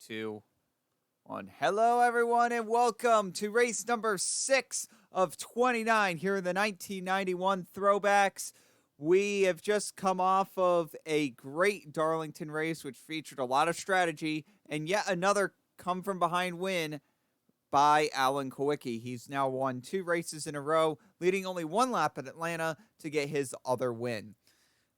2, 1. Hello, everyone, and welcome to race number 6 of 29 here in the 1991 Throwbacks. We have just come off of a great Darlington race, which featured a lot of strategy, and yet another come-from-behind win by Alan Kulwicki. He's now won 2 races in a row, leading only 1 lap at Atlanta to get his other win.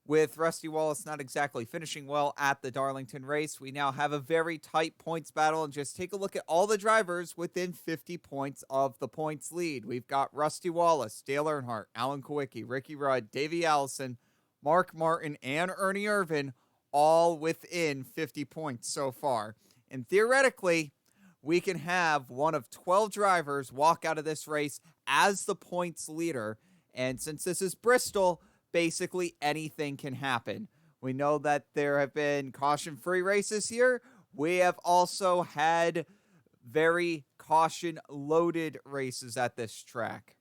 With Rusty Wallace not exactly finishing well at the Darlington race, we now have a very tight points battle. And just take a look at all the drivers within 50 points of the points lead. We've got Rusty Wallace, Dale Earnhardt, Alan Kulwicki, Ricky Rudd, Davey Allison, Mark Martin, and Ernie Irvin, all within 50 points so far. And theoretically, we can have one of 12 drivers walk out of this race as the points leader. And since this is Bristol, basically anything can happen. We know that there have been caution-free races here. We have also had very caution-loaded races at this track.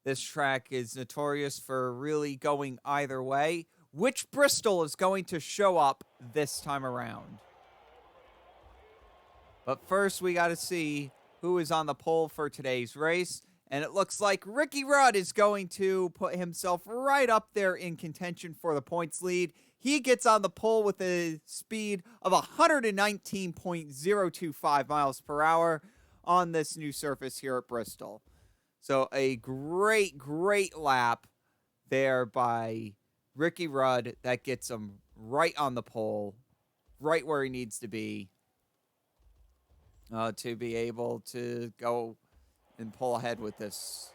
This track is notorious for really going either way. Which Bristol is going to show up this time around? But first, we got to see who is on the pole for today's race. And it looks like Ricky Rudd is going to put himself right up there in contention for the points lead. He gets on the pole with a speed of 119.025 miles per hour on this new surface here at Bristol. So a great, great lap there by Ricky Rudd that gets him right on the pole, right where he needs to be able to go and pull ahead with this.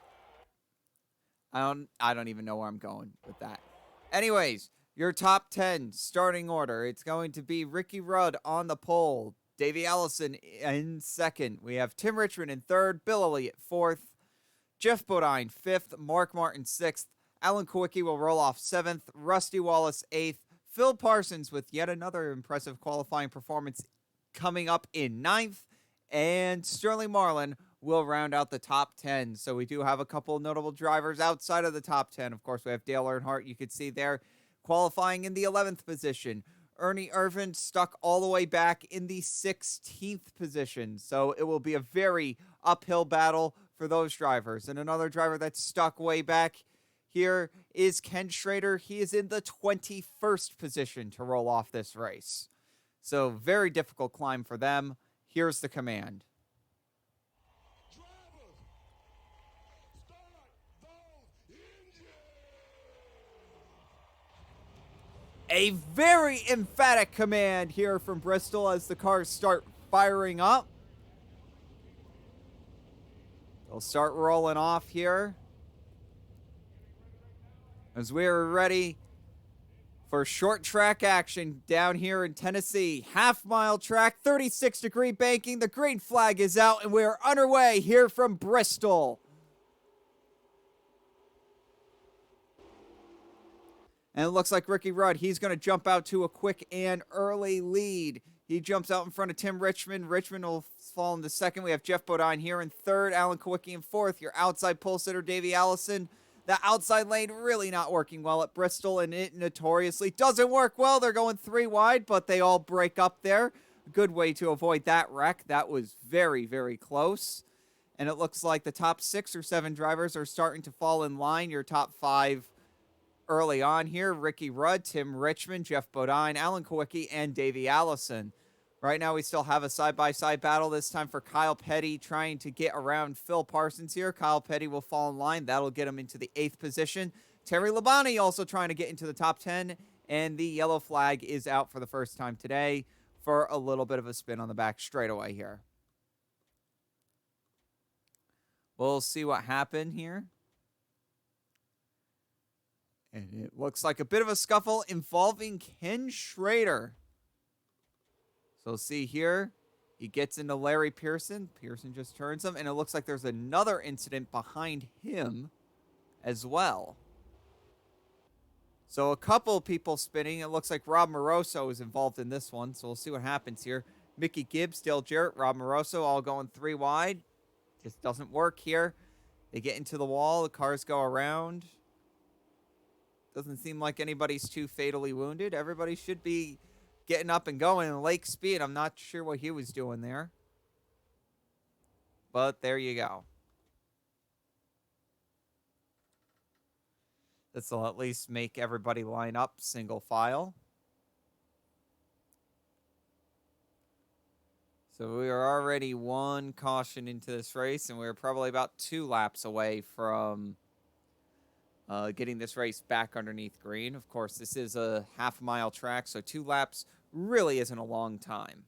I don't even know where I'm going with that. Anyways, your top 10 starting order. It's going to be Ricky Rudd on the pole, Davey Allison in second. We have Tim Richmond in third, Bill Elliott fourth, Jeff Bodine fifth, Mark Martin sixth, Alan Kulwicki will roll off seventh, Rusty Wallace eighth, Phil Parsons with yet another impressive qualifying performance coming up in ninth, and Sterling Marlin will round out the top 10. So we do have a couple notable drivers outside of the top 10. Of course, we have Dale Earnhardt, you could see there, qualifying in the 11th position. Ernie Irvin stuck all the way back in the 16th position. So it will be a very uphill battle for those drivers. And another driver that's stuck way back here is Ken Schrader. He is in the 21st position to roll off this race. So very difficult climb for them. Here's the command. A very emphatic command here from Bristol as the cars start firing up. They'll start rolling off here as we're ready for short track action down here in Tennessee. Half-mile track, 36-degree banking. The green flag is out, and we're underway here from Bristol. And it looks like Ricky Rudd, he's going to jump out to a quick and early lead. He jumps out in front of Tim Richmond. Richmond will fall into second. We have Jeff Bodine here in third. Alan Kulwicki in fourth. Your outside pole sitter, Davey Allison. The outside lane really not working well at Bristol, and it notoriously doesn't work well. They're going 3 wide, but they all break up there. A good way to avoid that wreck. That was very, very close. And it looks like the top 6 or 7 drivers are starting to fall in line. Your top 5 early on here, Ricky Rudd, Tim Richmond, Jeff Bodine, Alan Kulwicki, and Davey Allison. Right now, we still have a side-by-side battle, this time for Kyle Petty trying to get around Phil Parsons here. Kyle Petty will fall in line. That'll get him into the 8th position. Terry Labonte also trying to get into the top 10, and the yellow flag is out for the first time today for a little bit of a spin on the back straightaway here. We'll see what happened here. And it looks like a bit of a scuffle involving Ken Schrader. So see here, he gets into Larry Pearson. Pearson just turns him, and it looks like there's another incident behind him as well. So a couple people spinning. It looks like Rob Moroso is involved in this one, so we'll see what happens here. Mickey Gibbs, Dale Jarrett, Rob Moroso all going 3 wide. Just doesn't work here. They get into the wall. The cars go around. Doesn't seem like anybody's too fatally wounded. Everybody should be getting up and going. And Lake Speed, I'm not sure what he was doing there. But there you go. This will at least make everybody line up single file. So we are already one caution into this race, and we're probably about 2 laps away from getting this race back underneath green. Of course, this is a half-mile track, so 2 laps really isn't a long time.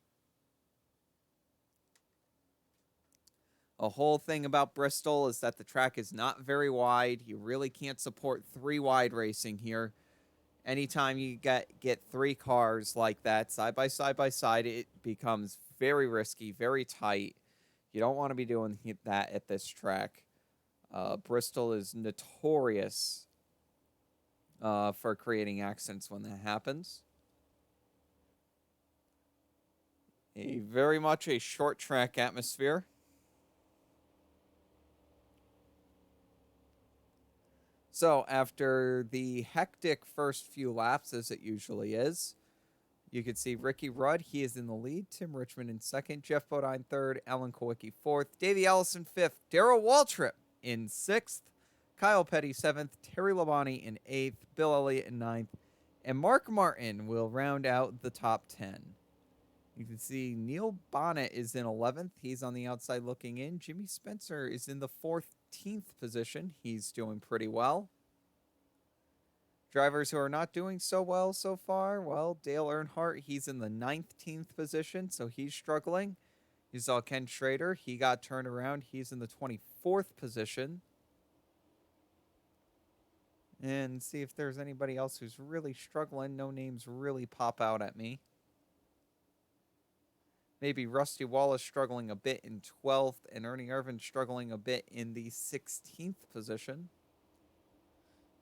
A whole thing about Bristol is that the track is not very wide. You really can't support 3 wide racing here. Anytime you get 3 cars like that, side by side, it becomes very risky, very tight. You don't want to be doing that at this track. Bristol is notorious for creating accidents when that happens. Very much a short track atmosphere. So after the hectic first few laps, as it usually is, you can see Ricky Rudd, he is in the lead. Tim Richmond in second. Jeff Bodine third. Alan Kulwicki fourth. Davey Allison fifth. Darrell Waltrip in sixth. Kyle Petty seventh. Terry Labonte in eighth. Bill Elliott in ninth. And Mark Martin will round out the top 10. You can see Neil Bonnet is in 11th. He's on the outside looking in. Jimmy Spencer is in the 14th position. He's doing pretty well. Drivers who are not doing so well so far, well, Dale Earnhardt, he's in the 19th position, so he's struggling. You saw Ken Schrader, he got turned around. He's in the 24th position. And see if there's anybody else who's really struggling. No names really pop out at me. Maybe Rusty Wallace struggling a bit in 12th, and Ernie Irvin struggling a bit in the 16th position.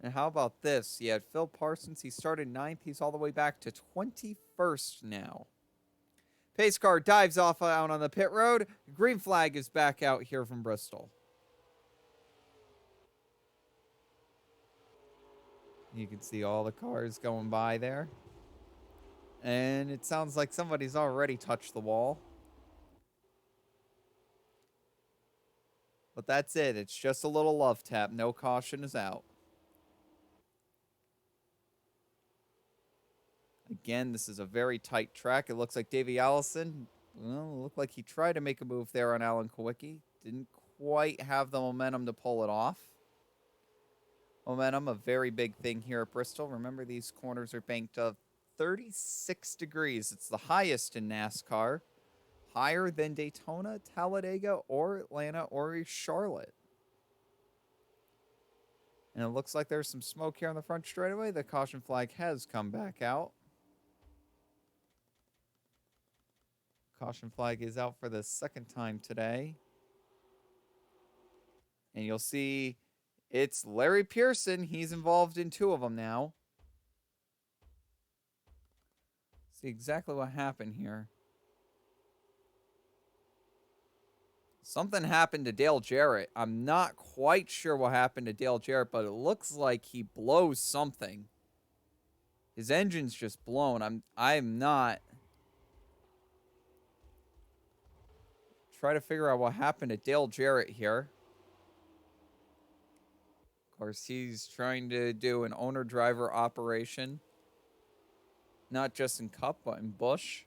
And how about this? You had Phil Parsons. He started 9th. He's all the way back to 21st now. Pace car dives off out on the pit road. Green flag is back out here from Bristol. You can see all the cars going by there. And it sounds like somebody's already touched the wall. But that's it. It's just a little love tap. No caution is out. Again, this is a very tight track. It looks like Davey Allison, well, it looked like he tried to make a move there on Alan Kulwicki. Didn't quite have the momentum to pull it off. Momentum, a very big thing here at Bristol. Remember, these corners are banked of 36 degrees. It's the highest in NASCAR. Higher than Daytona, Talladega, or Atlanta, or Charlotte. And it looks like there's some smoke here on the front straightaway. The caution flag has come back out. Caution flag is out for the second time today. And you'll see it's Larry Pearson. He's involved in 2 of them now. See exactly what happened here. Something happened to Dale Jarrett. I'm not quite sure what happened to Dale Jarrett, but it looks like he blows something. His engine's just blown. I'm not. Try to figure out what happened to Dale Jarrett here. Of course, he's trying to do an owner-driver operation. Not just in Cup, but in Busch.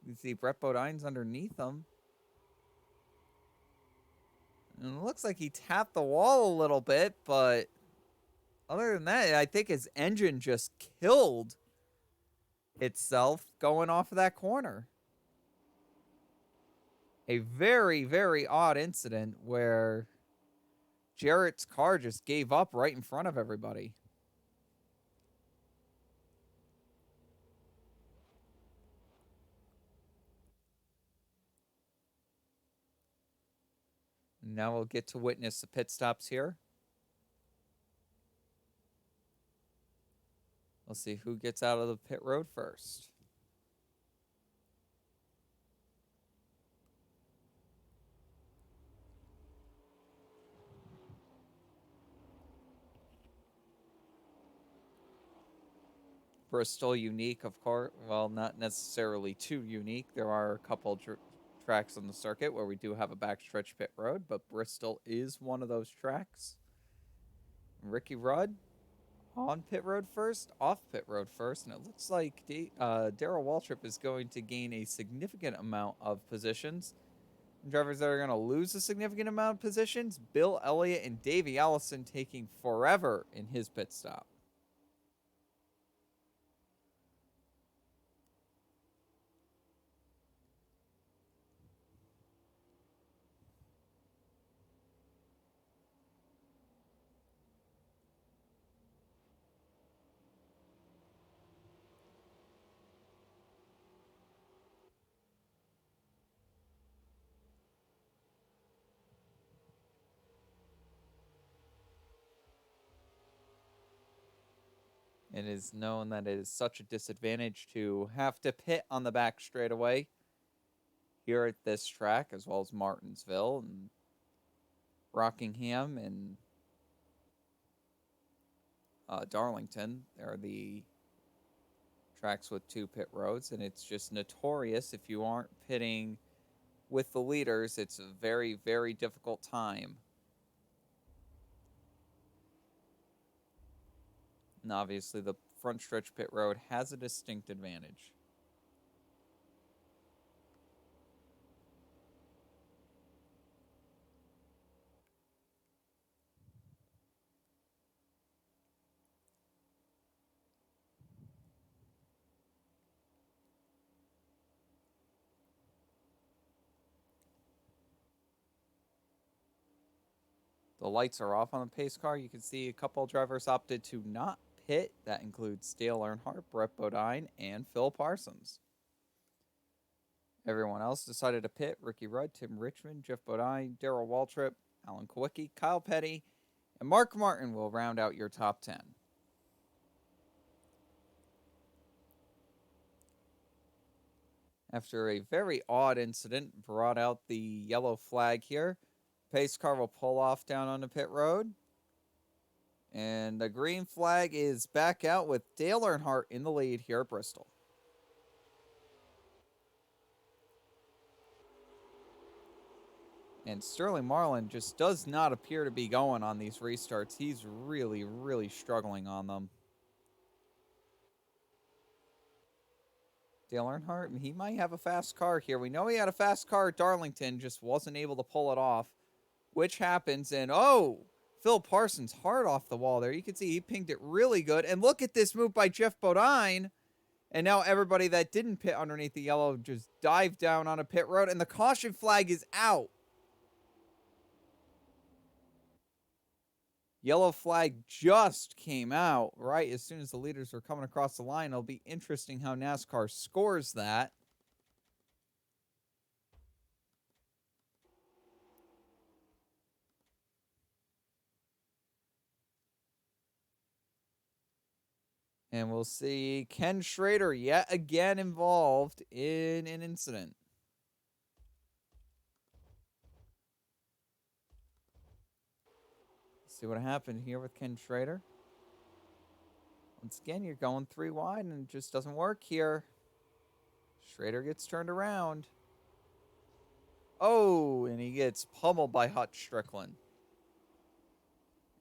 You see Brett Bodine's underneath him. And it looks like he tapped the wall a little bit, but other than that, I think his engine just killed itself going off of that corner. A very, very odd incident where Jarrett's car just gave up right in front of everybody. Now we'll get to witness the pit stops here. We'll see who gets out of the pit road first. Bristol unique, of course. Well, not necessarily too unique. There are a couple tracks on the circuit where we do have a backstretch pit road, but Bristol is one of those tracks. Ricky Rudd on pit road first, off pit road first, and it looks like Darrell Waltrip is going to gain a significant amount of positions. Drivers that are going to lose a significant amount of positions, Bill Elliott and Davey Allison taking forever in his pit stop. It is known that it is such a disadvantage to have to pit on the back straightaway here at this track, as well as Martinsville and Rockingham and Darlington. They're the tracks with 2 pit roads, and it's just notorious if you aren't pitting with the leaders, it's a very, very difficult time. And obviously, the front stretch pit road has a distinct advantage. The lights are off on the pace car. You can see a couple drivers opted to not pit. That includes Dale Earnhardt, Brett Bodine, and Phil Parsons. Everyone else decided to pit. Ricky Rudd, Tim Richmond, Jeff Bodine, Darrell Waltrip, Alan Kulwicki, Kyle Petty, and Mark Martin will round out your top 10. After a very odd incident brought out the yellow flag here, pace car will pull off down on the pit road. And the green flag is back out with Dale Earnhardt in the lead here at Bristol. And Sterling Marlin just does not appear to be going on these restarts. He's really, really struggling on them. Dale Earnhardt, he might have a fast car here. We know he had a fast car at Darlington, just wasn't able to pull it off, which happens. And, oh, Phil Parsons hard off the wall there. You can see he pinged it really good. And look at this move by Jeff Bodine. And now everybody that didn't pit underneath the yellow just dived down on a pit road. And the caution flag is out. Yellow flag just came out right as soon as the leaders were coming across the line. It'll be interesting how NASCAR scores that. And we'll see Ken Schrader yet again involved in an incident. See what happened here with Ken Schrader. Once again, you're going 3 wide and it just doesn't work here. Schrader gets turned around. Oh, and he gets pummeled by Hutch Strickland.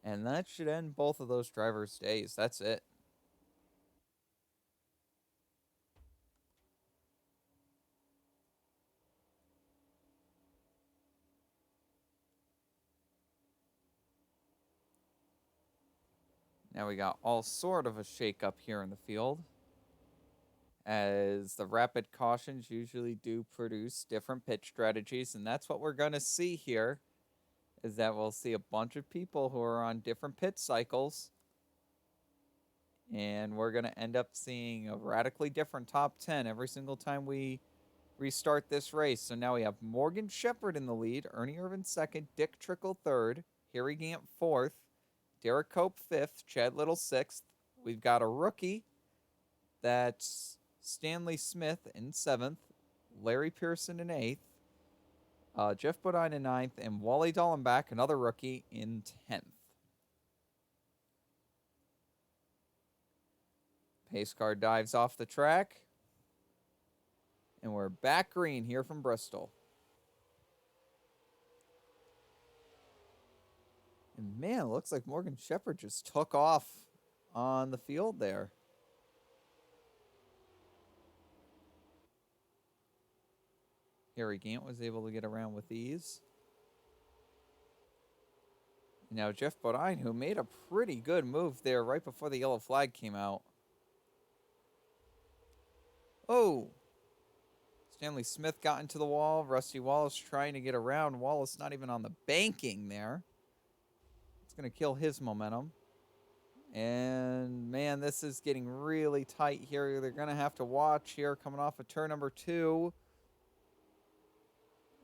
And that should end both of those drivers' days. That's it. Now we got all sort of a shake-up here in the field, as the rapid cautions usually do produce different pit strategies, and that's what we're going to see here, is that we'll see a bunch of people who are on different pit cycles, and we're going to end up seeing a radically different top 10 every single time we restart this race. So now we have Morgan Shepherd in the lead, Ernie Irvin second, Dick Trickle third, Harry Gant fourth, Derek Cope 5th, Chad Little 6th. We've got a rookie. That's Stanley Smith in 7th, Larry Pearson in 8th, Jeff Bodine in 9th, and Wally Dallenbach, another rookie, in 10th. Pace car dives off the track. And we're back green here from Bristol. And man, it looks like Morgan Shepherd just took off on the field there. Harry Gant was able to get around with ease. And now Jeff Bodine, who made a pretty good move there right before the yellow flag came out. Oh! Stanley Smith got into the wall. Rusty Wallace trying to get around. Wallace not even on the banking there. It's going to kill his momentum. And, man, this is getting really tight here. They're going to have to watch here coming off of turn number 2.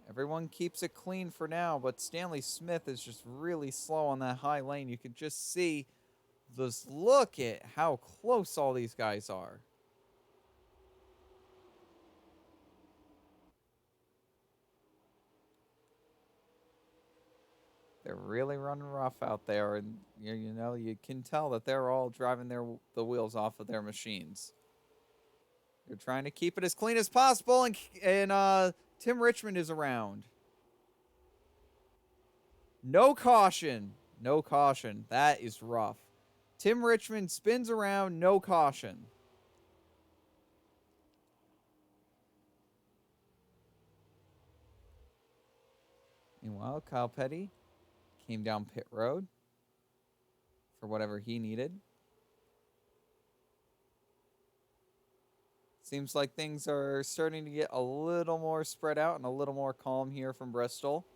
Everyone keeps it clean for now, but Stanley Smith is just really slow on that high lane. You can just see, just look at how close all these guys are. They're really running rough out there, and you know you can tell that they're all driving the wheels off of their machines. They're trying to keep it as clean as possible, and Tim Richmond is around. No caution. No caution. That is rough. Tim Richmond spins around, no caution. Meanwhile, Kyle Petty came down pit road for whatever he needed. Seems like things are starting to get a little more spread out and a little more calm here from Bristol.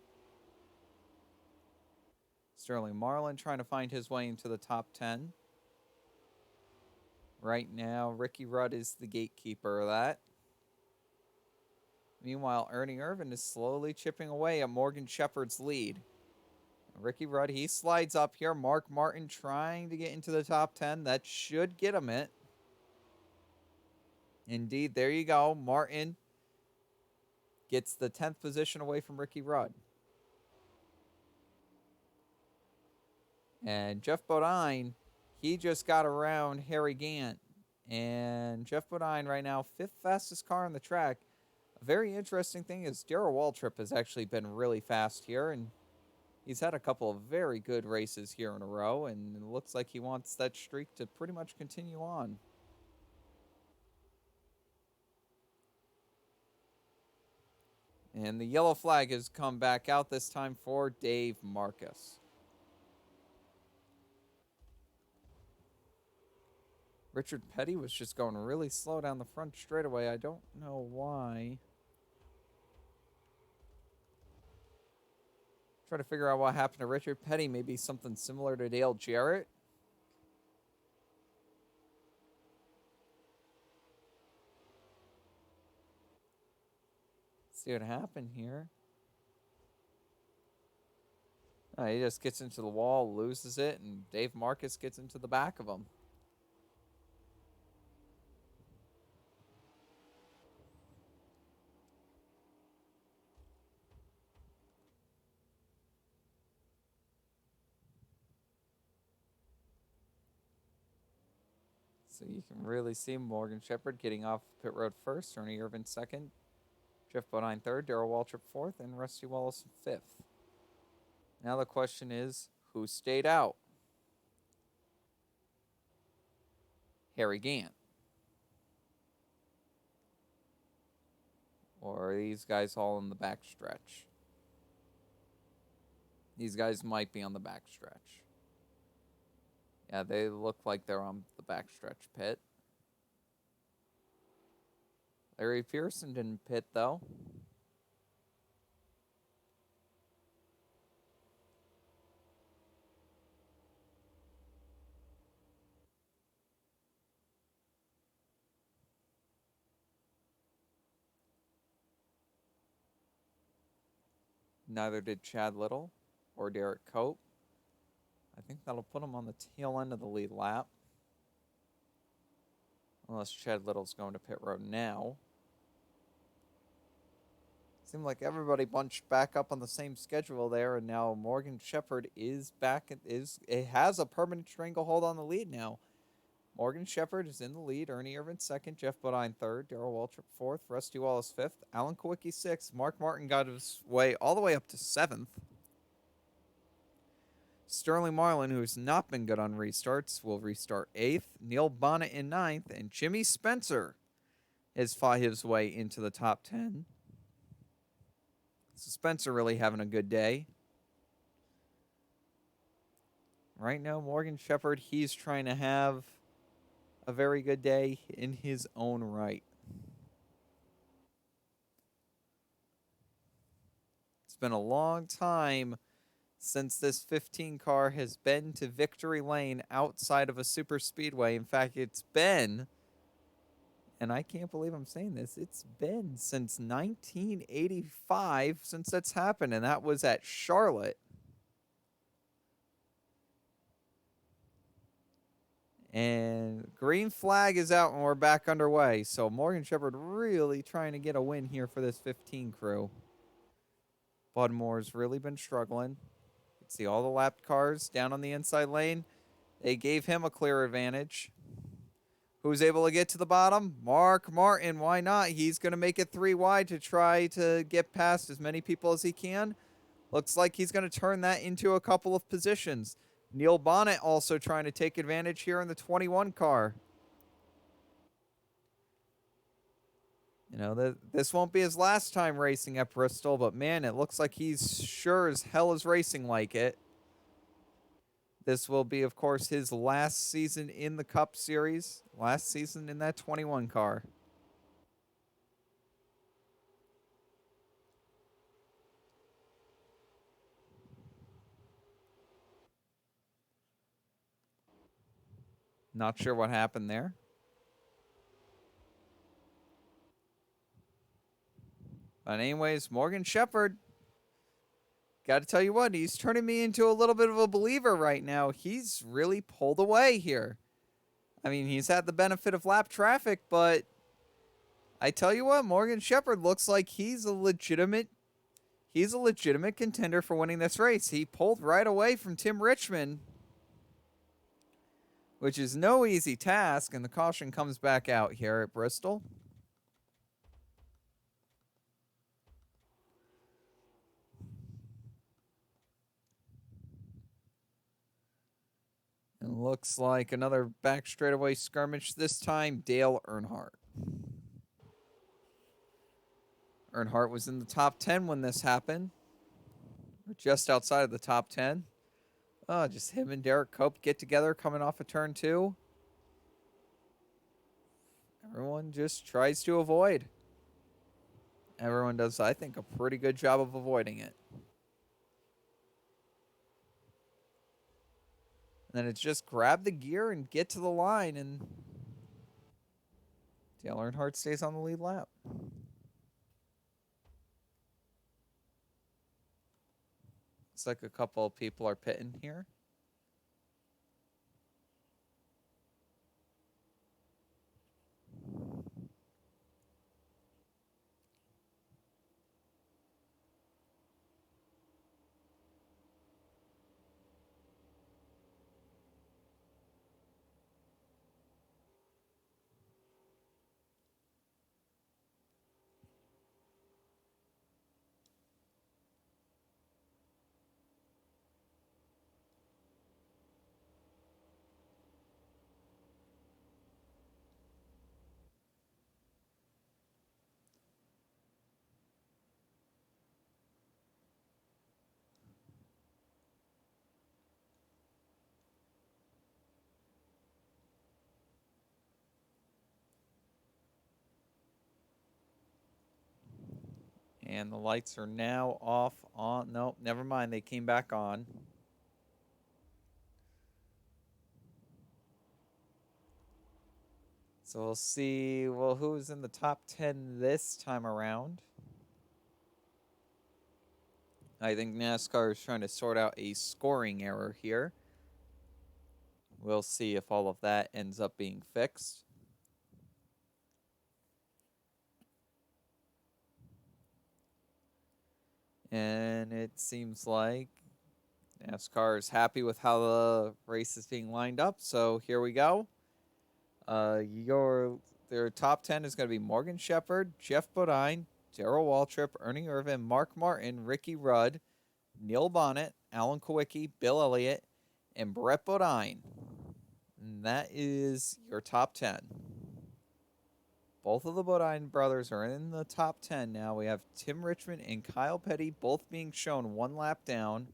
Sterling Marlin trying to find his way into the top 10. Right now, Ricky Rudd is the gatekeeper of that. Meanwhile, Ernie Irvin is slowly chipping away at Morgan Shepherd's lead. Ricky Rudd, he slides up here. Mark Martin trying to get into the top 10. That should get him it. Indeed, there you go. Martin gets the 10th position away from Ricky Rudd. And Jeff Bodine, he just got around Harry Gant. And Jeff Bodine right now, 5th fastest car on the track. A very interesting thing is Darrell Waltrip has actually been really fast here, and he's had a couple of very good races here in a row, and it looks like he wants that streak to pretty much continue on. And the yellow flag has come back out this time for Dave Marcus. Richard Petty was just going really slow down the front straightaway. I don't know why. Try to figure out what happened to Richard Petty. Maybe something similar to Dale Jarrett. See what happened here. He just gets into the wall, loses it, and Dave Marcus gets into the back of him. So you can really see Morgan Shepherd getting off pit road first, Ernie Irvin second, Jeff Bodine third, Darrell Waltrip fourth, and Rusty Wallace fifth. Now the question is, who stayed out? Harry Gant. Or are these guys all in the backstretch? These guys might be on the backstretch. Yeah, they look like they're on the backstretch pit. Larry Pearson didn't pit, though. Neither did Chad Little or Derek Cope. I think that'll put him on the tail end of the lead lap. Unless Chad Little's going to pit road now. Seemed like everybody bunched back up on the same schedule there, and now Morgan Shepherd is back. It has a permanent stranglehold on the lead now. Morgan Shepherd is in the lead. Ernie Irvin second. Jeff Bodine third. Darrell Waltrip fourth. Rusty Wallace fifth. Alan Kulwicki sixth. Mark Martin got his way all the way up to seventh. Sterling Marlin, who's not been good on restarts, will restart eighth. Neil Bonnet in ninth. And Jimmy Spencer has fought his way into the top 10. So Spencer really having a good day. Right now, Morgan Shepherd, he's trying to have a very good day in his own right. It's been a long time since this 15 car has been to victory lane outside of a super speedway. In fact, it's been, and I can't believe I'm saying this, it's been since 1985 since that's happened, and that was at Charlotte. And green flag is out and we're back underway. So Morgan Shepherd really trying to get a win here for this 15 crew. Bud Moore's really been struggling. You can see all the lapped cars down on the inside lane. They gave him a clear advantage. Who's able to get to the bottom? Mark Martin. Why not? He's going to make it 3 wide to try to get past as many people as he can. Looks like he's going to turn that into a couple of positions. Neil Bonnet also trying to take advantage here in the 21 car. You know, this won't be his last time racing at Bristol, but man, it looks like he's sure as hell is racing like it. This will be, of course, his last season in the Cup Series. Last season in that 21 car. Not sure what happened there. But anyways, Morgan Shepherd, got to tell you what, he's turning me into a little bit of a believer right now. He's really pulled away here. I mean, he's had the benefit of lap traffic, but I tell you what, Morgan Shepherd looks like he's a legitimate contender for winning this race. He pulled right away from Tim Richmond, which is no easy task, and the caution comes back out here at Bristol. It looks like another back straightaway skirmish, this time Dale Earnhardt. Earnhardt was in the top 10 when this happened. Or just outside of the top 10. Oh, just him and Derek Cope get together coming off of turn 2. Everyone just tries to avoid. Everyone does, I think, a pretty good job of avoiding it. And then it's just grab the gear and get to the line, and Dale Earnhardt stays on the lead lap. Looks like a couple of people are pitting here. And the lights are now off on. Nope, never mind. They came back on. So we'll see, well, who's in the top 10 this time around. I think NASCAR is trying to sort out a scoring error here. We'll see if all of that ends up being fixed. And it seems like NASCAR is happy with how the race is being lined up. So here we go. Their top 10 is going to be Morgan Shepherd, Jeff Bodine, Darrell Waltrip, Ernie Irvan, Mark Martin, Ricky Rudd, Neil Bonnet, Alan Kulwicki, Bill Elliott, and Brett Bodine. And that is your top 10. Both of the Bodine brothers are in the top 10 now. We have Tim Richmond and Kyle Petty both being shown one lap down.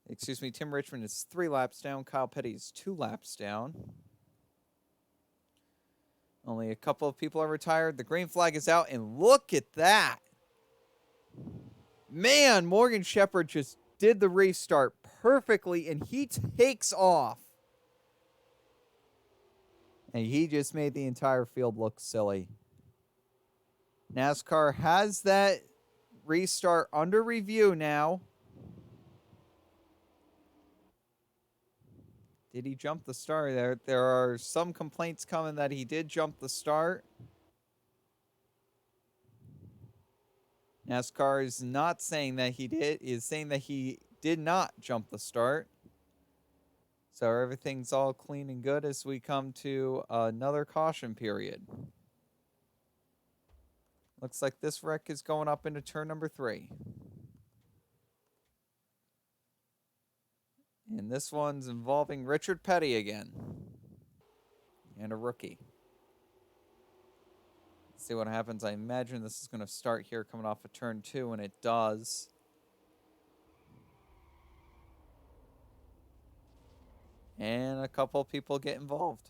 Excuse me, Tim Richmond is 3 laps down. Kyle Petty is 2 laps down. Only a couple of people are retired. The green flag is out, and look at that. Man, Morgan Shepherd just did the restart perfectly, and he takes off. And he just made the entire field look silly. NASCAR has that restart under review now. Did he jump the start? There are some complaints coming that he did jump the start. NASCAR is not saying that he did, is saying that he did not jump the start. So everything's all clean and good as we come to another caution period. Looks like this wreck is going up into turn number 3. And this one's involving Richard Petty again. And a rookie. Let's see what happens. I imagine this is going to start here coming off of turn 2, and it does. And a couple people get involved.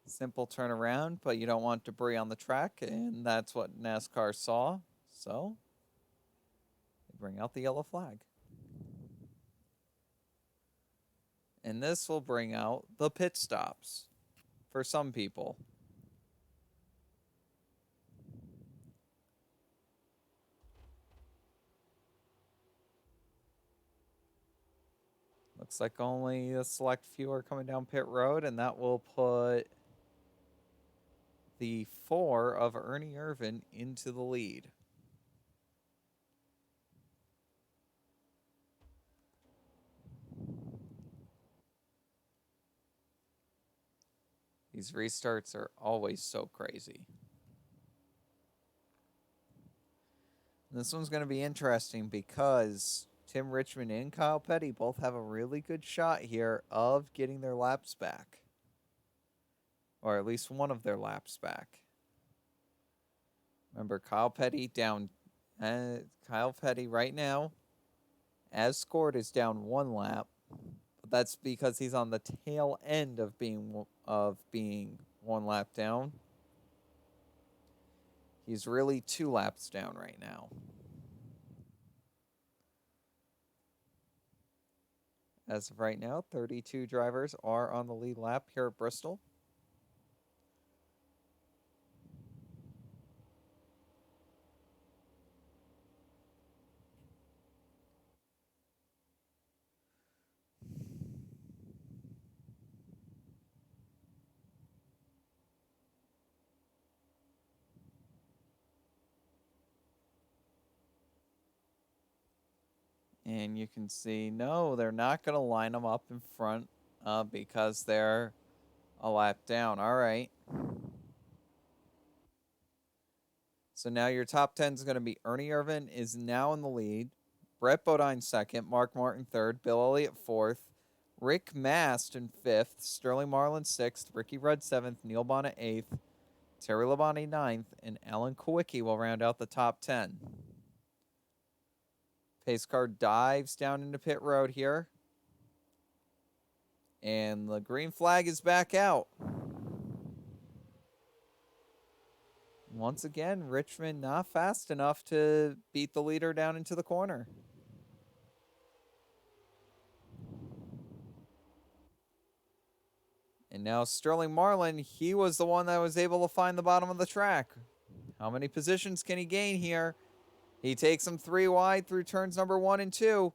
Simple turnaround, but you don't want debris on the track, and that's what NASCAR saw. So, they bring out the yellow flag. And this will bring out the pit stops for some people. Looks like only a select few are coming down pit road, and that will put the 4 of Ernie Irvan into the lead. These restarts are always so crazy. This one's going to be interesting because Tim Richmond and Kyle Petty both have a really good shot here of getting their laps back. Or at least one of their laps back. Remember, Kyle Petty right now, as scored, is down 1 lap. But that's because he's on the tail end of being 1 lap down. He's really 2 laps down right now. As of right now, 32 drivers are on the lead lap here at Bristol. And you can see, no, they're not going to line them up in front because they're a lap down. All right. So now your top 10 is going to be Ernie Irvan is now in the lead. Brett Bodine 2nd. Mark Martin 3rd. Bill Elliott 4th. Rick Mast in 5th. Sterling Marlin 6th. Ricky Rudd 7th. Neil Bonnet 8th. Terry Labonte 9th. And Alan Kulwicki will round out the top 10. Pace car dives down into pit road here. And the green flag is back out. Once again, Richmond not fast enough to beat the leader down into the corner. And now Sterling Marlin, he was the one that was able to find the bottom of the track. How many positions can he gain here? He takes him 3 wide through turns number 1 and 2.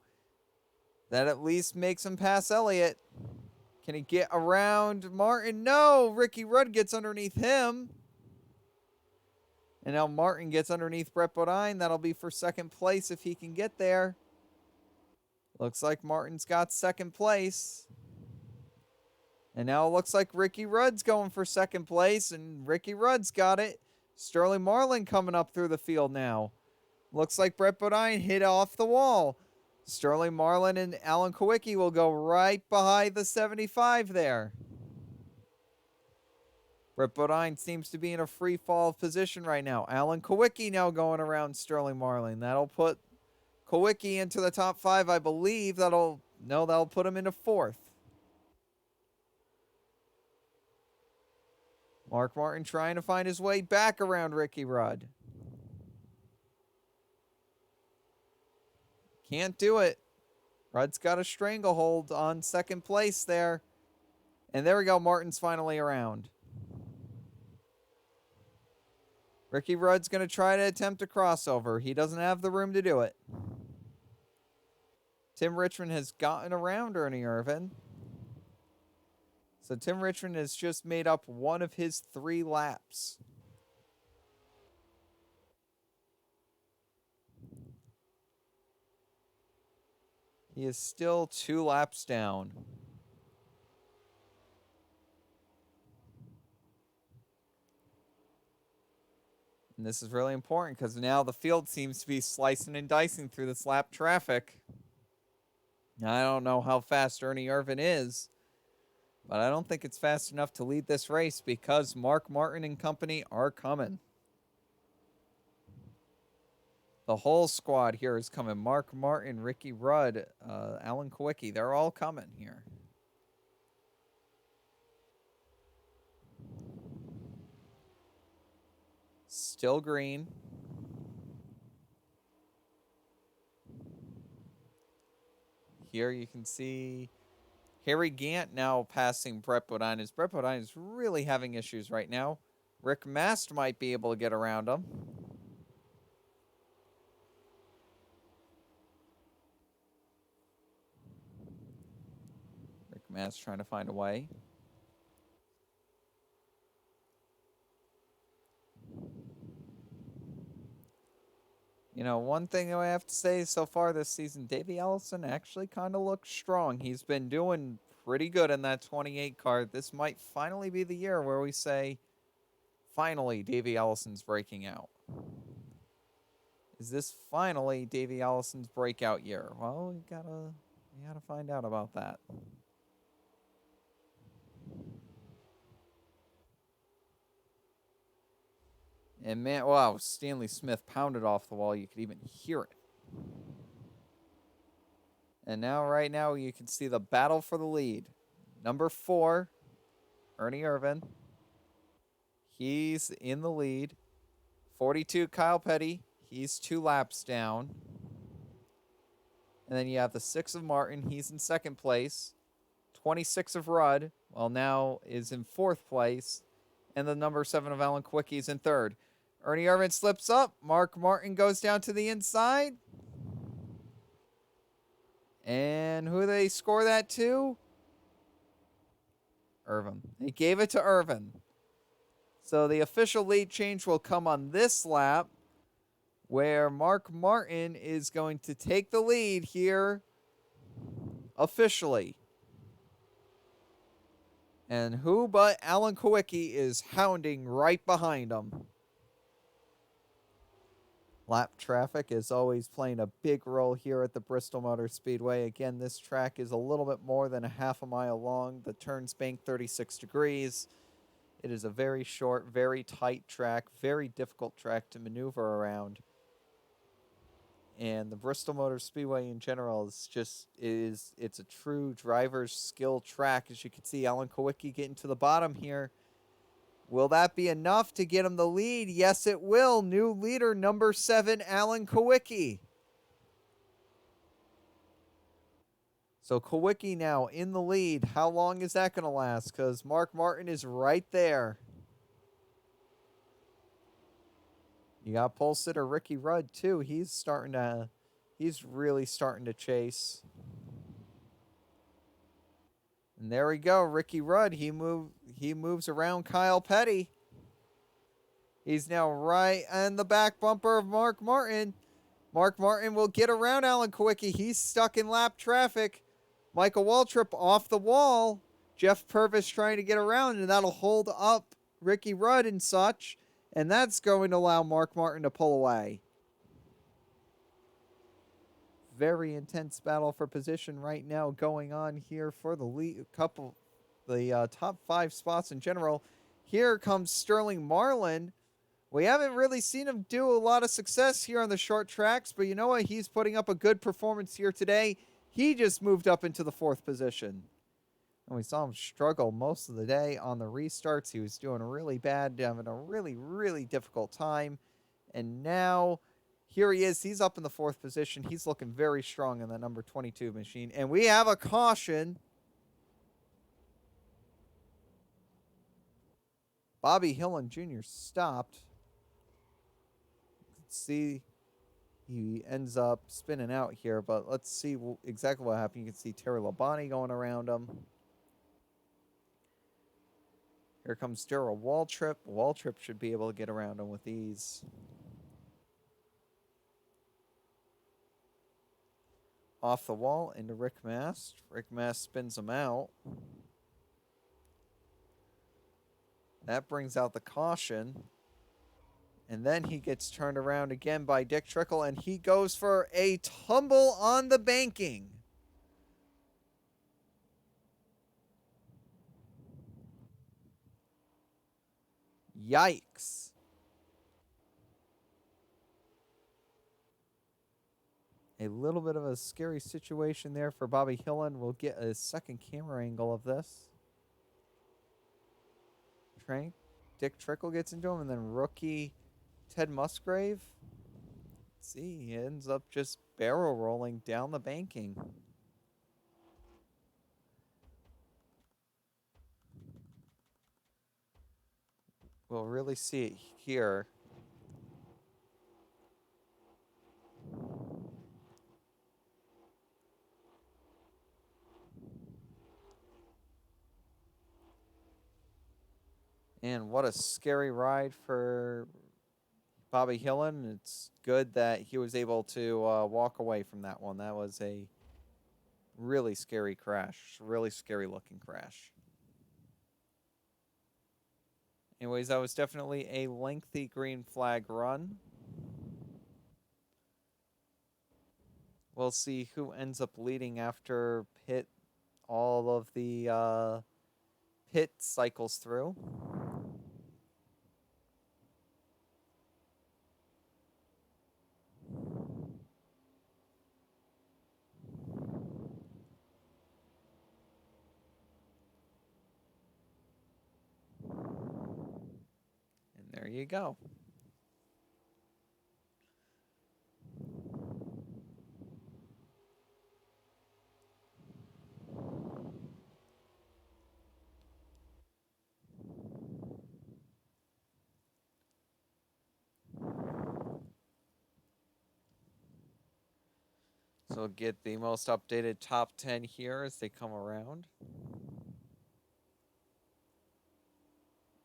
That at least makes him pass Elliott. Can he get around Martin? No! Ricky Rudd gets underneath him. And now Martin gets underneath Brett Bodine. That'll be for 2nd place if he can get there. Looks like Martin's got 2nd place. And now it looks like Ricky Rudd's going for second place, and Ricky Rudd's got it. Sterling Marlin coming up through the field now. Looks like Brett Bodine hit off the wall. Sterling Marlin and Alan Kulwicki will go right behind the 75 there. Brett Bodine seems to be in a free fall position right now. Alan Kulwicki now going around Sterling Marlin. That'll put Kulwicki into the top 5, I believe. That'll put him into 4th. Mark Martin trying to find his way back around Ricky Rudd. Can't do it. Rudd's got a stranglehold on second place there. And there we go. Martin's finally around. Ricky Rudd's going to try to attempt a crossover. He doesn't have the room to do it. Tim Richmond has gotten around Ernie Irvan. So Tim Richmond has just made up one of his 3 laps. He is still 2 laps down. And this is really important because now the field seems to be slicing and dicing through this lap traffic. Now, I don't know how fast Ernie Irvan is, but I don't think it's fast enough to lead this race because Mark Martin and company are coming. The whole squad here is coming. Mark Martin, Ricky Rudd, Alan Kulwicki. They're all coming here. Still green. Here you can see Harry Gant now passing Brett Bodine. As Brett Bodine is really having issues right now. Rick Mast might be able to get around him. Rick Mast trying to find a way. You know, one thing I have to say so far this season, Davey Allison actually kind of looks strong. He's been doing pretty good in that 28 car. This might finally be the year where we say, finally, Davey Allison's breaking out. Is this finally Davey Allison's breakout year? Well, we gotta find out about that. And man, wow, Stanley Smith pounded off the wall. You could even hear it. And now, right now, you can see the battle for the lead. Number 4, Ernie Irvan. He's in the lead. 42, Kyle Petty. He's 2 laps down. And then you have the 6 of Martin. He's in 2nd place. 26 of Rudd, well, now is in 4th place. And the number 7 of Alan Kulwicki is in 3rd. Ernie Irvan slips up. Mark Martin goes down to the inside. And who do they score that to? Irvan. They gave it to Irvan. So the official lead change will come on this lap, where Mark Martin is going to take the lead here officially. And who but Alan Kulwicki is hounding right behind him. Lap traffic is always playing a big role here at the Bristol Motor Speedway. Again, this track is a little bit more than a half a mile long. The turns bank 36 degrees. It is a very short, very tight track, very difficult track to maneuver around. And the Bristol Motor Speedway in general is just, it's a true driver's skill track. As you can see, Alan Kulwicki getting to the bottom here. Will that be enough to get him the lead? Yes, it will. New leader, number 7, Alan Kulwicki. So Kulwicki now in the lead. How long is that going to last? Because Mark Martin is right there. You got pole sitter Ricky Rudd, too. He's really starting to chase. And there we go. Ricky Rudd, he moves around Kyle Petty. He's now right on the back bumper of Mark Martin. Mark Martin will get around Alan Kulwicki. He's stuck in lap traffic. Michael Waltrip off the wall. Jeff Purvis trying to get around, and that'll hold up Ricky Rudd and such, and that's going to allow Mark Martin to pull away. Very intense battle for position right now going on here for the top 5 spots in general. Here comes Sterling Marlin. We haven't really seen him do a lot of success here on the short tracks, but you know what? He's putting up a good performance here today. He just moved up into the 4th position. And we saw him struggle most of the day on the restarts. He was doing really bad, having a really, really difficult time. And now, here he is. He's up in the 4th position. He's looking very strong in the number 22 machine. And we have a caution. Bobby Hillin Jr. stopped. See, he ends up spinning out here, but let's see exactly what happened. You can see Terry Labonte going around him. Here comes Darrell Waltrip. Waltrip should be able to get around him with ease. Off the wall into Rick Mast. Rick Mast spins him out. That brings out the caution. And then he gets turned around again by Dick Trickle, and he goes for a tumble on the banking. Yikes. A little bit of a scary situation there for Bobby Hillin. We'll get a second camera angle of this. Dick Trickle gets into him, and then rookie Ted Musgrave. Let's see, he ends up just barrel rolling down the banking. We'll really see it here. And what a scary ride for Bobby Hillin. It's good that he was able to walk away from that one. That was a really scary crash. Really scary looking crash. Anyways, that was definitely a lengthy green flag run. We'll see who ends up leading after all of the pit cycles through. And there you go. So we'll get the most updated top 10 here as they come around.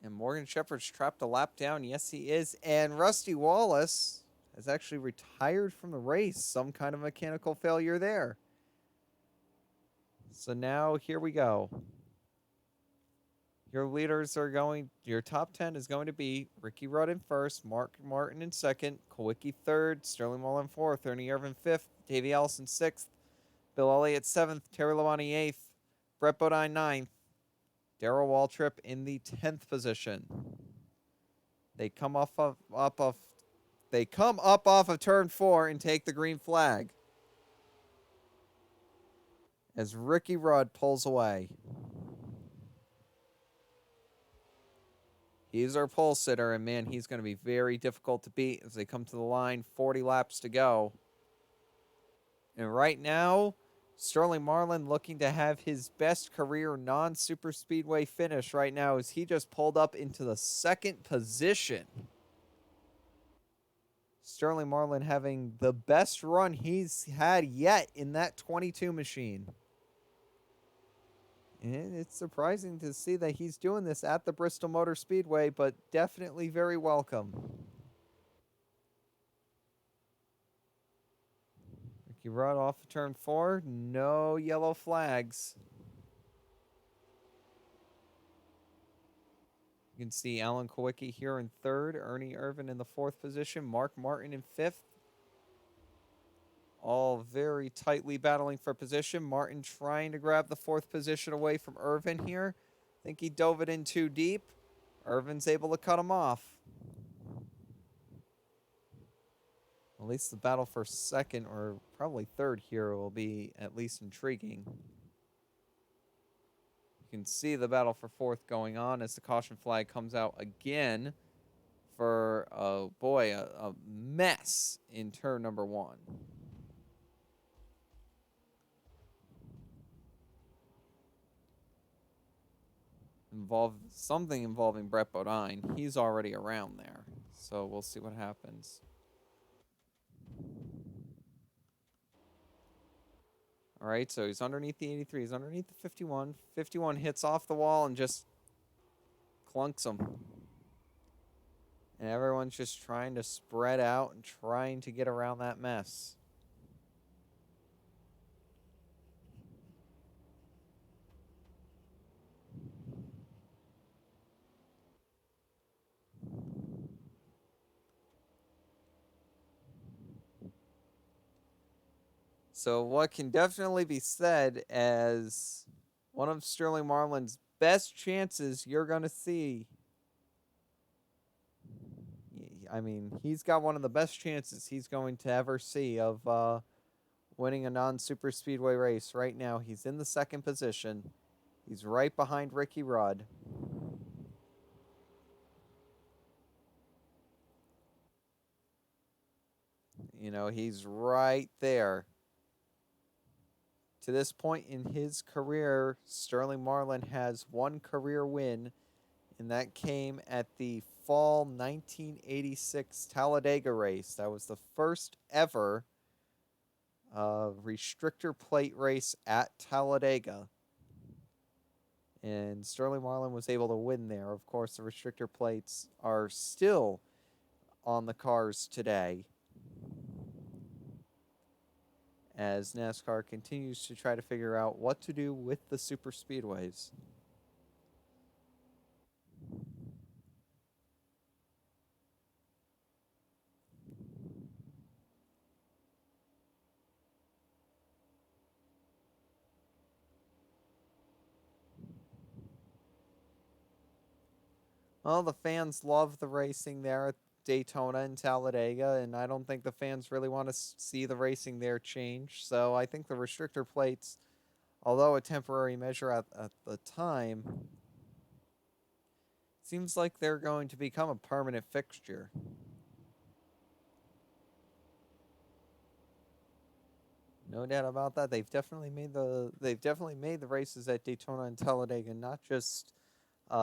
And Morgan Shepherd's trapped a lap down. Yes, he is. And Rusty Wallace has actually retired from the race. Some kind of mechanical failure there. So now here we go. Your leaders are your top 10 is going to be Ricky Rudd in first, Mark Martin in second, Kulwicki third, Sterling Marlin fourth, Ernie Irvin fifth, Davey Allison sixth, Bill Elliott seventh, Terry Labonte eighth, Brett Bodine ninth, Darrell Waltrip in the 10th position. They come up off of turn 4 and take the green flag as Ricky Rudd pulls away. He's our pole sitter, and man, he's going to be very difficult to beat as they come to the line. 40 laps to go. And right now, Sterling Marlin looking to have his best career non-super speedway finish right now as he just pulled up into the 2nd position. Sterling Marlin having the best run he's had yet in that 22 machine. And it's surprising to see that he's doing this at the Bristol Motor Speedway, but definitely very welcome. Ricky Rudd off of turn 4. No yellow flags. You can see Alan Kulwicki here in third, Ernie Irvin in the fourth position, Mark Martin in fifth. All very tightly battling for position. Martin trying to grab the fourth position away from Irvin here. I think he dove it in too deep. Irvin's able to cut him off. At least the battle for second or probably third here will be at least intriguing. You can see the battle for fourth going on as the caution flag comes out again for, oh boy, a mess in turn number one. Something involving Brett Bodine. He's already around there, so we'll see what happens. All right, so he's underneath the 83. He's underneath the 51. 51 hits off the wall and just clunks him. And everyone's just trying to spread out and trying to get around that mess. So what can definitely be said as one of Sterling Marlin's best chances you're going to see. I mean, he's got one of the best chances he's going to ever see of winning a non-super speedway race. Right now, he's in the second position. He's right behind Ricky Rudd. You know, he's right there. To this point in his career, Sterling Marlin has one career win, and that came at the fall 1986 Talladega race. That was the first ever restrictor plate race at Talladega. And Sterling Marlin was able to win there. Of course, the restrictor plates are still on the cars today, as NASCAR continues to try to figure out what to do with the super speedways. Well, the fans love the racing there at Daytona and Talladega, and I don't think the fans really want to see the racing there change. So I think the restrictor plates, although a temporary measure at the time, seems like they're going to become a permanent fixture. No doubt about that. They've definitely made the races at Daytona and Talladega not just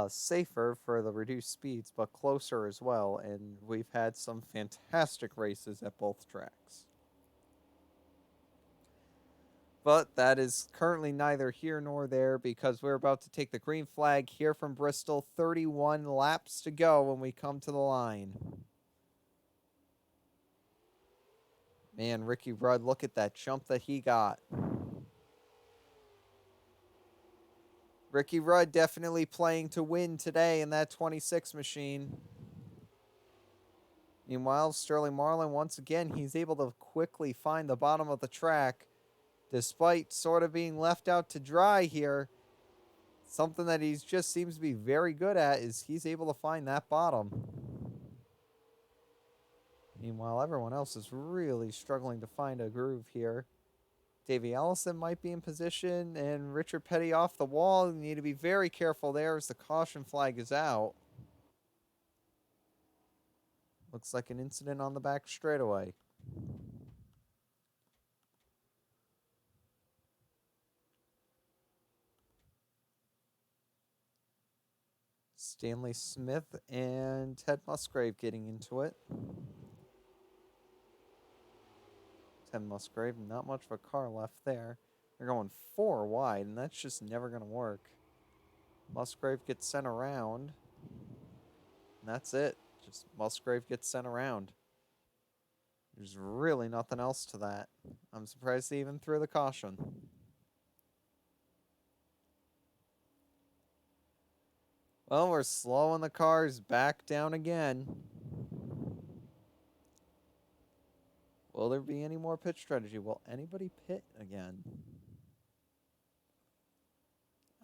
safer for the reduced speeds, but closer as well. And we've had some fantastic races at both tracks. But that is currently neither here nor there, because we're about to take the green flag here from Bristol. 31 laps to go when we come to the line. Man, Ricky Rudd, look at that jump that he got. Ricky Rudd definitely playing to win today in that 26 machine. Meanwhile, Sterling Marlin, once again, he's able to quickly find the bottom of the track, despite sort of being left out to dry here. Something that he just seems to be very good at is he's able to find that bottom. Meanwhile, everyone else is really struggling to find a groove here. Davey Allison might be in position, and Richard Petty off the wall. You need to be very careful there as the caution flag is out. Looks like an incident on the back straightaway. Stanley Smith and Ted Musgrave getting into it. Ted Musgrave, not much of a car left there. They're going 4 wide, and that's just never going to work. Musgrave gets sent around. And that's it. Just Musgrave gets sent around. There's really nothing else to that. I'm surprised they even threw the caution. Well, we're slowing the cars back down again. Will there be any more pit strategy? Will anybody pit again?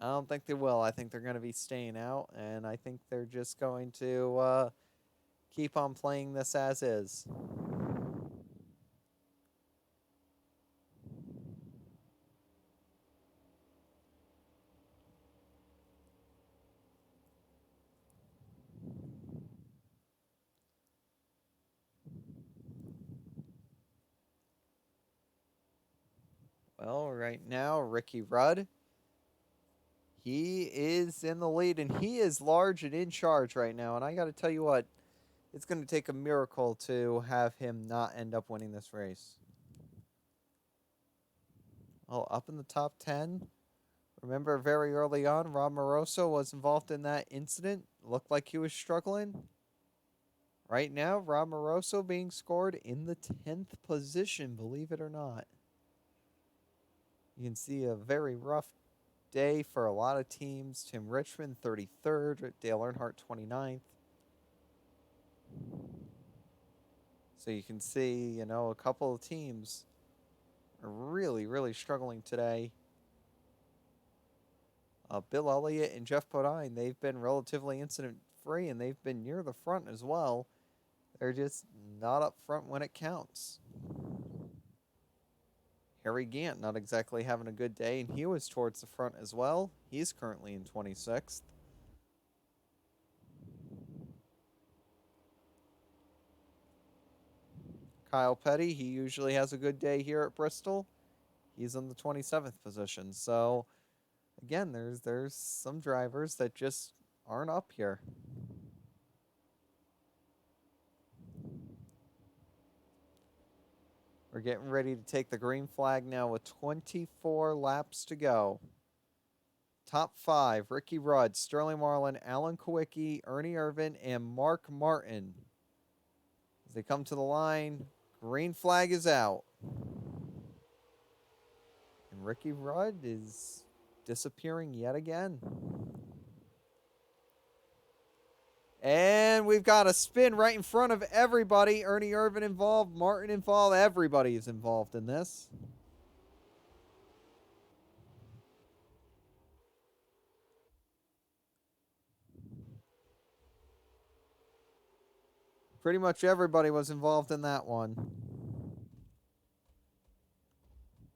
I don't think they will. I think they're going to be staying out, and I think they're just going to keep on playing this as is. Well, right now, Ricky Rudd, he is in the lead, and he is large and in charge right now. And I got to tell you what, it's going to take a miracle to have him not end up winning this race. Oh, up in the top 10. Remember very early on, Rob Moroso was involved in that incident. Looked like he was struggling. Right now, Rob Moroso being scored in the 10th position, believe it or not. You can see a very rough day for a lot of teams. Tim Richmond, 33rd. Dale Earnhardt, 29th. So you can see, a couple of teams are really, really struggling today. Bill Elliott and Jeff Bodine, they've been relatively incident-free, and they've been near the front as well. They're just not up front when it counts. Harry Gant not exactly having a good day, and he was towards the front as well. He's currently in 26th. Kyle Petty, he usually has a good day here at Bristol. He's in the 27th position. So, again, there's some drivers that just aren't up here. We're getting ready to take the green flag now with 24 laps to go. Top 5, Ricky Rudd, Sterling Marlin, Alan Kulwicki, Ernie Irvin, and Mark Martin. As they come to the line, green flag is out. And Ricky Rudd is disappearing yet again. And we've got a spin right in front of everybody. Ernie Irvin involved, Martin involved, everybody is involved in this. Pretty much everybody was involved in that one.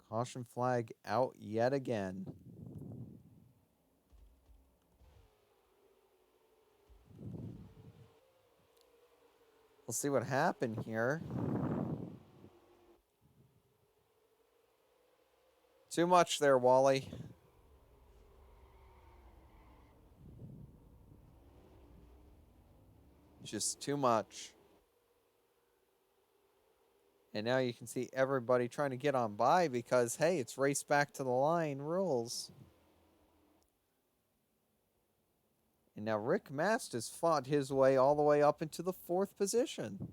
Caution flag out yet again. We'll see what happened here. Too much there, Wally. Just too much. And now you can see everybody trying to get on by because, hey, it's race back to the line rules. And now Rick Mast has fought his way all the way up into the 4th position.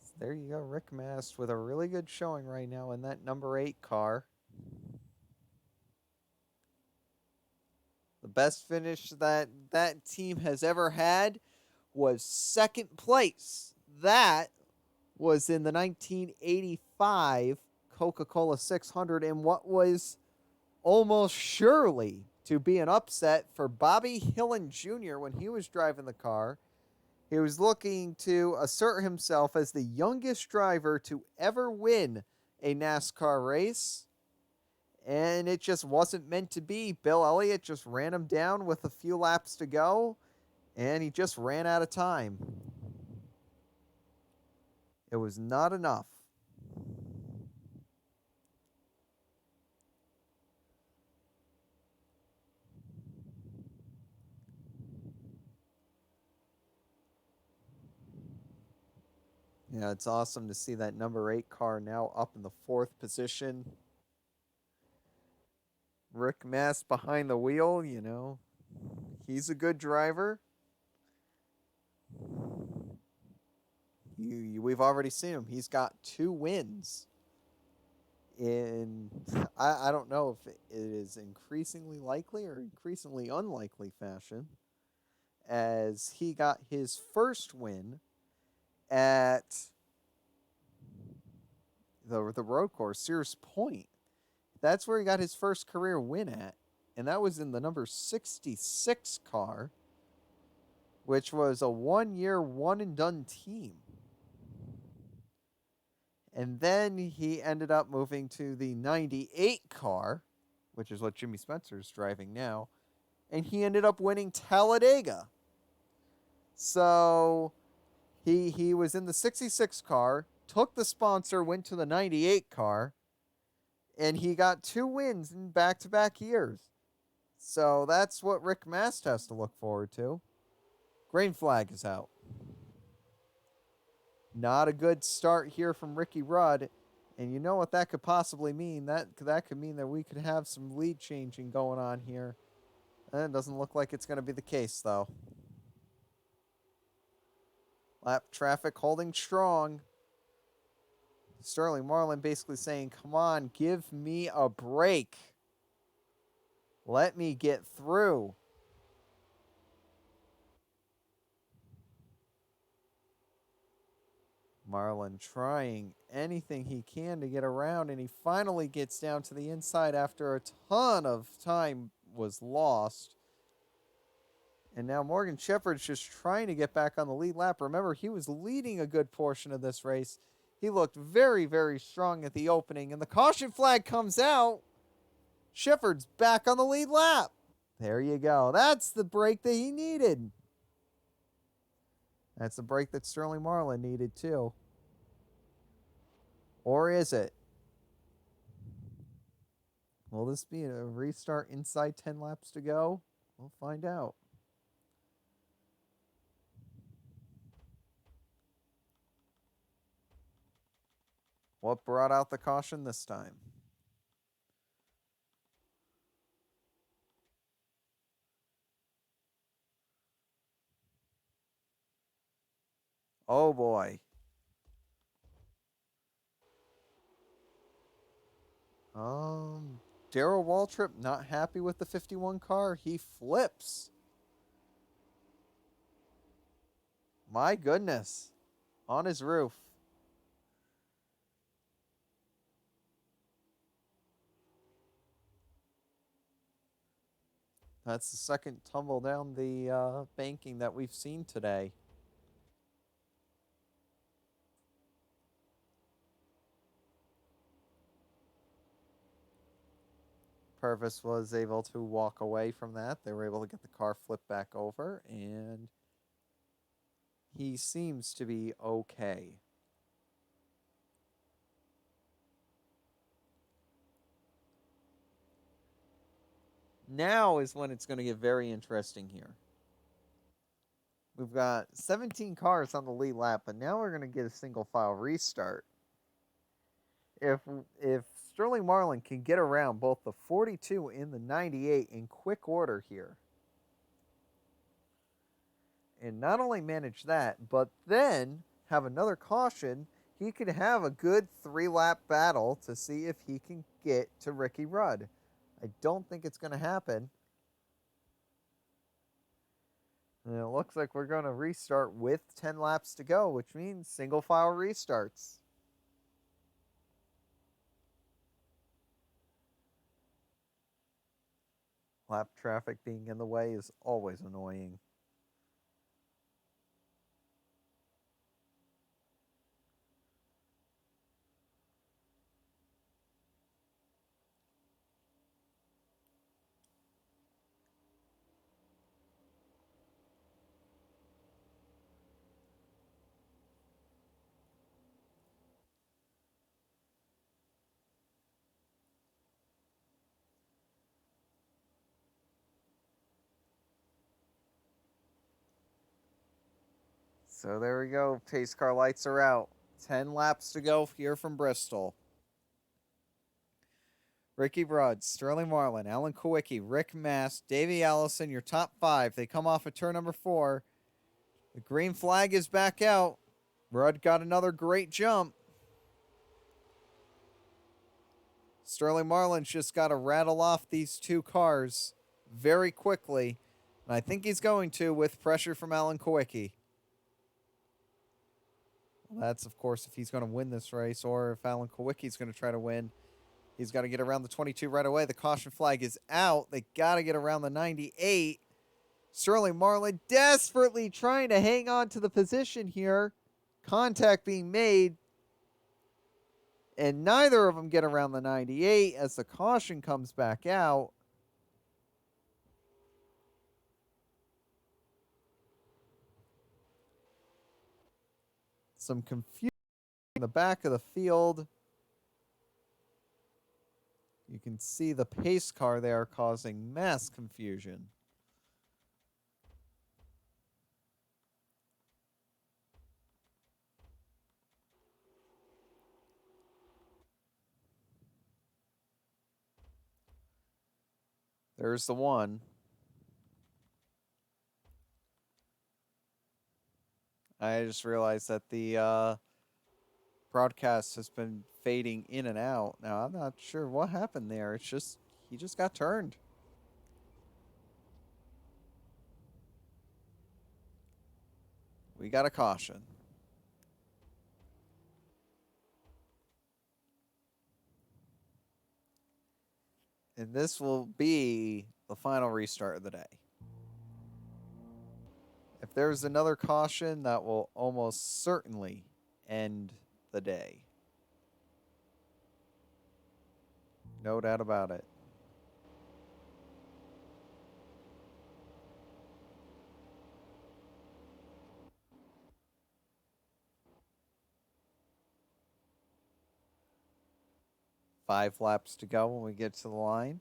So there you go, Rick Mast with a really good showing right now in that number 8 car. The best finish that team has ever had was 2nd place. That was in the 1985 Coca-Cola 600 in what was almost surely to be an upset for Bobby Hillin Jr. when he was driving the car. He was looking to assert himself as the youngest driver to ever win a NASCAR race. And it just wasn't meant to be. Bill Elliott just ran him down with a few laps to go, and he just ran out of time. It was not enough. Yeah, it's awesome to see that number 8 car now up in the 4th position. Rick Mast behind the wheel, he's a good driver. We've already seen him. He's got 2 wins. in, I don't know if it is increasingly likely or increasingly unlikely fashion, as he got his first win at the road course, Sears Point. That's where he got his first career win at, and that was in the number 66 car, which was a 1-year one and done team. And then he ended up moving to the 98 car, which is what Jimmy Spencer's driving now, and he ended up winning Talladega. So he was in the 66 car, took the sponsor, went to the 98 car, and he got 2 wins in back-to-back years. So that's what Rick Mast has to look forward to. Green flag is out. Not a good start here from Ricky Rudd. And you know what that could possibly mean? That could mean that we could have some lead changing going on here. It doesn't look like it's going to be the case, though. Lap traffic holding strong. Sterling Marlin basically saying, come on, give me a break. Let me get through. Marlin trying anything he can to get around, and he finally gets down to the inside after a ton of time was lost. And now Morgan Shepherd's just trying to get back on the lead lap. Remember, he was leading a good portion of this race. He looked very, very strong at the opening, and the caution flag comes out. Shepherd's back on the lead lap. There you go. That's the break that he needed. That's the break that Sterling Marlin needed, too. Or is it? Will this be a restart inside 10 laps to go? We'll find out. What brought out the caution this time? Oh boy. Darrell Waltrip not happy with the 51 car. He flips. My goodness. On his roof. That's the second tumble down the banking that we've seen today. Purvis was able to walk away from that. They were able to get the car flipped back over, and he seems to be okay. Now is when it's going to get very interesting here. We've got 17 cars on the lead lap, but now we're going to get a single file restart. If Sterling Marlin can get around both the 42 and the 98 in quick order here, and not only manage that, but then have another caution, he could have a good 3-lap battle to see if he can get to Ricky Rudd. I don't think it's going to happen. And it looks like we're going to restart with 10 laps to go, which means single file restarts. Lap traffic being in the way is always annoying. So there we go. Pace car lights are out. 10 laps to go here from Bristol. Ricky Rudd, Sterling Marlin, Alan Kulwicki, Rick Mast, Davey Allison, your top 5. They come off of turn number 4. The green flag is back out. Rudd got another great jump. Sterling Marlin's just got to rattle off these two cars very quickly. And I think he's going to with pressure from Alan Kulwicki. Well, that's, of course, if he's going to win this race or if Alan Kulwicki's going to try to win. He's got to get around the 22 right away. The caution flag is out. They got to get around the 98. Sterling Marlin desperately trying to hang on to the position here. Contact being made. And neither of them get around the 98 as the caution comes back out. Some confusion in the back of the field. You can see the pace car there causing mass confusion. There's the one. I just realized that the broadcast has been fading in and out. Now, I'm not sure what happened there. It's just, he just got turned. We got a caution. And this will be the final restart of the day. If there's another caution, that will almost certainly end the day. No doubt about it. Five laps to go when we get to the line.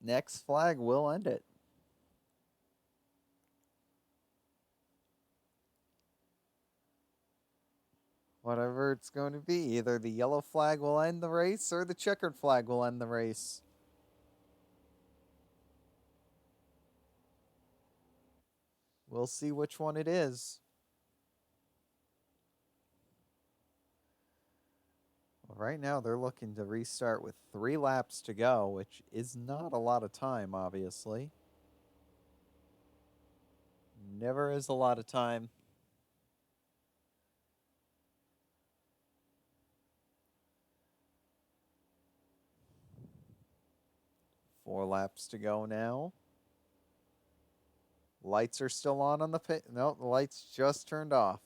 Next flag will end it. Whatever it's going to be. Either the yellow flag will end the race or the checkered flag will end the race. We'll see which one it is. Well, right now, they're looking to restart with 3 laps to go, which is not a lot of time, obviously. Never is a lot of time. Four laps to go now. Lights are still on the pit. No, the lights just turned off.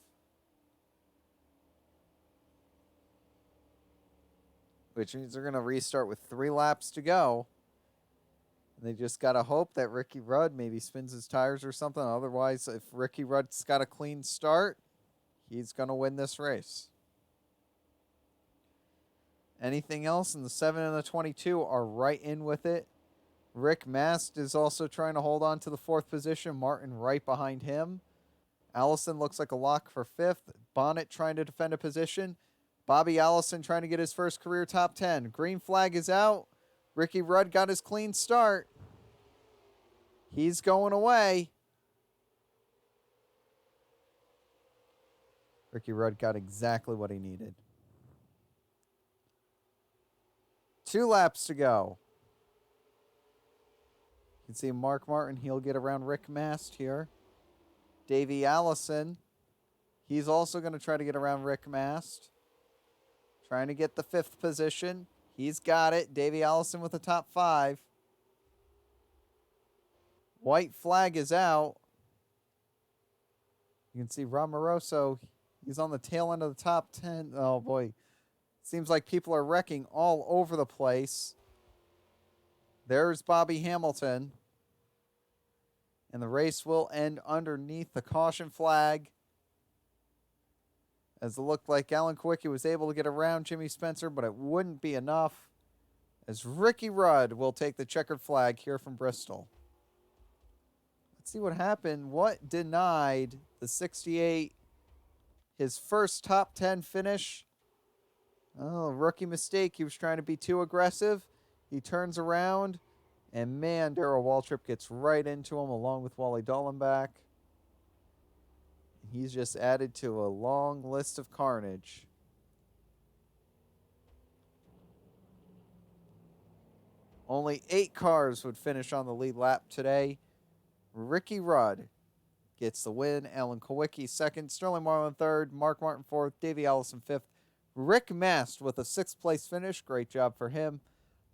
Which means they're going to restart with 3 laps to go. And they just got to hope that Ricky Rudd maybe spins his tires or something. Otherwise, if Ricky Rudd's got a clean start, he's going to win this race. Anything else in the 7 and the 22 are right in with it. Rick Mast is also trying to hold on to the 4th position. Martin right behind him. Allison looks like a lock for 5th. Bonnet trying to defend a position. Bobby Allison trying to get his first career top 10. Green flag is out. Ricky Rudd got his clean start. He's going away. Ricky Rudd got exactly what he needed. 2 laps to go. You can see Mark Martin. He'll get around Rick Mast here. Davey Allison. He's also going to try to get around Rick Mast. Trying to get the 5th position. He's got it. Davey Allison with the top 5. White flag is out. You can see Ron Moroso. He's on the tail end of the top 10. Oh, boy. Seems like people are wrecking all over the place. There's Bobby Hamilton. And the race will end underneath the caution flag. As it looked like Alan Kulwicki was able to get around Jimmy Spencer, but it wouldn't be enough. As Ricky Rudd will take the checkered flag here from Bristol. Let's see what happened. What denied the 68 his first top 10 finish? Oh, rookie mistake. He was trying to be too aggressive. He turns around, and man, Darrell Waltrip gets right into him along with Wally Dallenbach. He's just added to a long list of carnage. Only 8 cars would finish on the lead lap today. Ricky Rudd gets the win. Alan Kulwicki second. Sterling Marlin third. Mark Martin fourth. Davey Allison fifth. Rick Mast with a 6th place finish. Great job for him.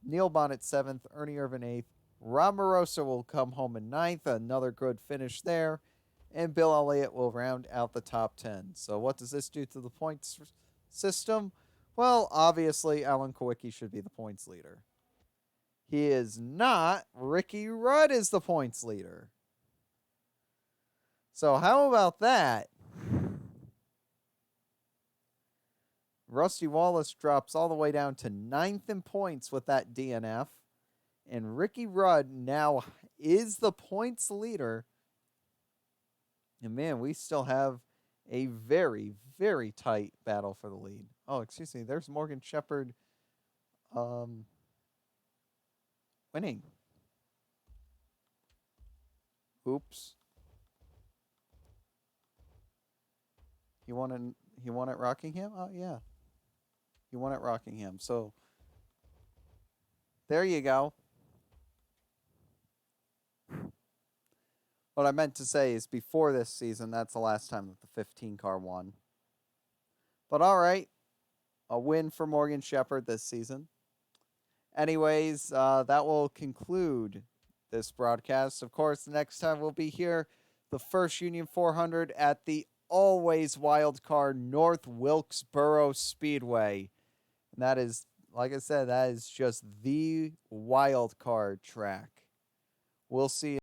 Neil Bonnet 7th. Ernie Irvin 8th. Rob Morosa will come home in 9th. Another good finish there. And Bill Elliott will round out the top 10. So what does this do to the points system? Well, obviously, Alan Kulwicki should be the points leader. He is not. Ricky Rudd is the points leader. So how about that? Rusty Wallace drops all the way down to 9th in points with that DNF. And Ricky Rudd now is the points leader. And man, we still have a very, very tight battle for the lead. Oh, excuse me. There's Morgan Shepherd winning. Oops. He won at Rockingham? Oh, yeah. He won at Rockingham. So, there you go. What I meant to say is before this season, that's the last time that the 15 car won. But all right, a win for Morgan Shepherd this season. Anyways, that will conclude this broadcast. Of course, the next time we'll be here, the first Union 400 at the always wild card North Wilkesboro Speedway. And that is, like I said, that is just the wild card track. We'll see you.